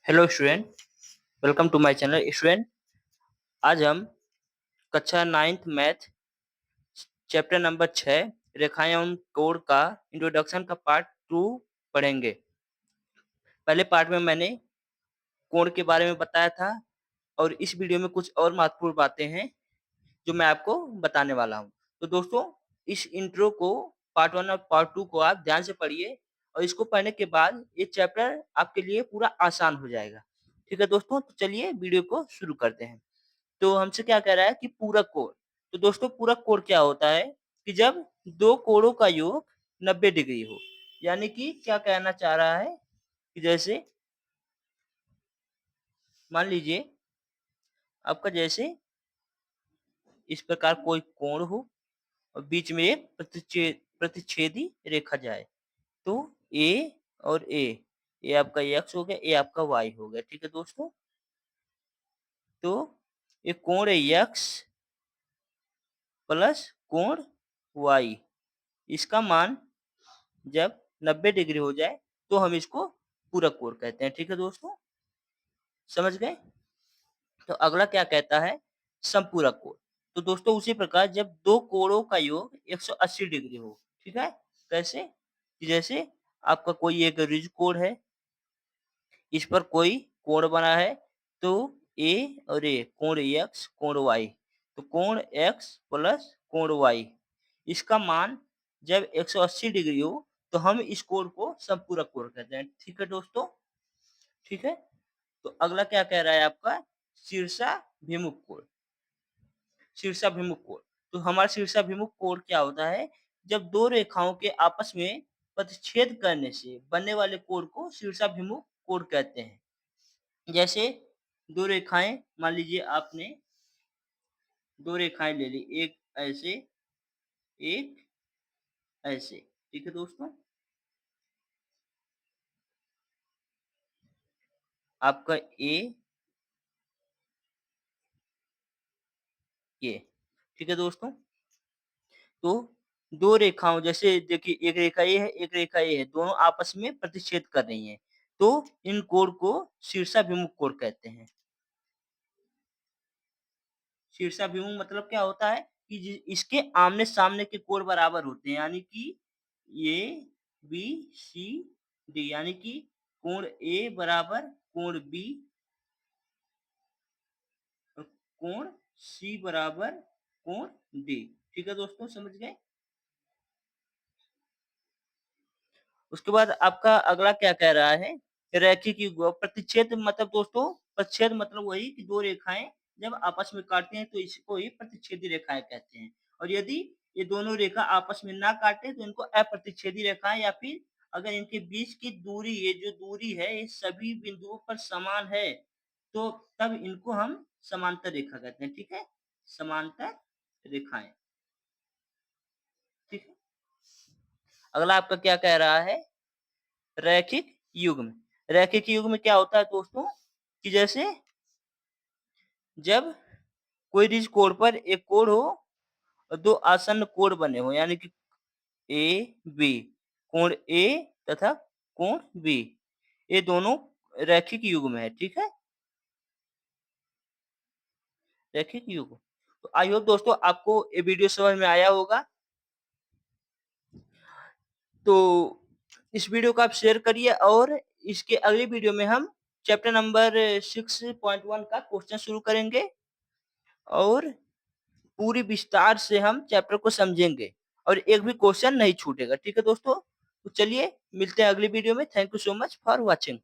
Hello student, welcome to my channel. Student, आज हम कक्षा 9th मैथ चैप्टर नंबर 6 रेखाएं एवं कोण का इंट्रोडक्शन का पार्ट 2 पढ़ेंगे। पहले पार्ट में मैंने कोण के बारे में बताया था और इस वीडियो में कुछ और महत्वपूर्ण बातें हैं जो मैं आपको बताने वाला हूँ। तो दोस्तों, इस इंट्रो को पार्ट 1 और पार्ट 2 को आप ध्यान से पढ़िए और इसको पढ़ने के बाद ये चैप्टर आपके लिए पूरा आसान हो जाएगा। ठीक है दोस्तों, तो चलिए वीडियो को शुरू करते हैं। तो हमसे क्या कह रहा है कि पूरक कोण। तो दोस्तों, पूरक कोण क्या होता है कि जब दो कोणों का योग 90 डिग्री हो। यानी कि क्या कहना चाह रहा है कि जैसे मान लीजिए आपका जैसे इस प्रकार कोई कोण हो और बीच में एक प्रतिच्छेदी रेखा जाए। तो ए और ए आपका एक्स हो गया, ए आपका वाई हो गया। ठीक है दोस्तों, तो ये कोण है एक्स प्लस कोण वाई। इसका मान जब 90 डिग्री हो जाए तो हम इसको पूरक कोण कहते हैं। ठीक है दोस्तों, समझ गए? तो अगला क्या कहता है, समपूरक कोण। तो दोस्तों, उसी प्रकार जब दो कोणों का योग 180 डिग्री हो। ठीक है, कैसे कि जैसे आपका कोई एक ऋज कोण है, इस पर कोई कोण बना है, तो ए और ए कोण एक्स कोण वाई। तो कोण एक्स प्लस कोण वाई, इसका मान जब 180 डिग्री हो तो हम इस कोण को समपूरक कोण कहते हैं। ठीक है दोस्तों, ठीक है। तो अगला क्या कह रहा है आपका, शीर्षाभिमुख कोण। शीर्षाभिमुख कोण, तो हमारा शीर्षाभिमुख कोण क्या होता है, जब दो रेखाओं के आपस में प्रतिच्छेद करने से बनने वाले कोण को शीर्षाभिमुख कोण कहते हैं। जैसे दो रेखाएं, मान लीजिए आपने दो रेखाएं ले ली, एक ऐसे एक ऐसे। ठीक है दोस्तों, आपका ए ये। ठीक है दोस्तों, तो दो रेखाओं जैसे देखिए, एक रेखा ये है, एक रेखा ये है, दोनों आपस में प्रतिच्छेद कर रही हैं, तो इन कोण को शीर्षाभिमुख कोण कहते हैं। शीर्षाभिमुख मतलब क्या होता है कि इसके आमने सामने के कोण बराबर होते हैं। यानी कि ए बी सी डी, यानी कि कोण ए बराबर कोण बी और कोण सी बराबर कोण डी। ठीक है दोस्तों, समझ गए? उसके बाद आपका अगला क्या कह रहा है, रैखिक युग्म। प्रतिच्छेद मतलब दोस्तों, प्रतिच्छेद मतलब वही कि दो रेखाएं जब आपस में काटते हैं तो इसको ही प्रतिच्छेदी रेखाएं कहते हैं। और यदि ये दोनों रेखा आपस में ना काटे तो इनको अप्रतिच्छेदी रेखाएं, या फिर अगर इनके बीच की दूरी, ये जो दूरी है ये सभी बिंदुओं पर समान है, तो तब इनको हम समांतर रेखा कहते हैं। ठीक है, समांतर रेखाएं। ठीक है, अगला आपका क्या कह रहा है, रैखिक युग्म। रैखिक युग्म क्या होता है दोस्तों, कि जैसे जब कोई ऋज कोण पर एक कोण हो और दो आसन्न कोण बने हो, यानी कि ए बी, कोण ए तथा कोण बी, ये दोनों रैखिक युग्म है। ठीक है, रैखिक युग्म। तो आई होप दोस्तों आपको ये वीडियो समझ में आया होगा। तो इस वीडियो को आप शेयर करिए और इसके अगले वीडियो में हम चैप्टर नंबर 6.1 का क्वेश्चन शुरू करेंगे और पूरी विस्तार से हम चैप्टर को समझेंगे और एक भी क्वेश्चन नहीं छूटेगा। ठीक है दोस्तों, तो चलिए मिलते हैं अगली वीडियो में। Thank you so much for watching.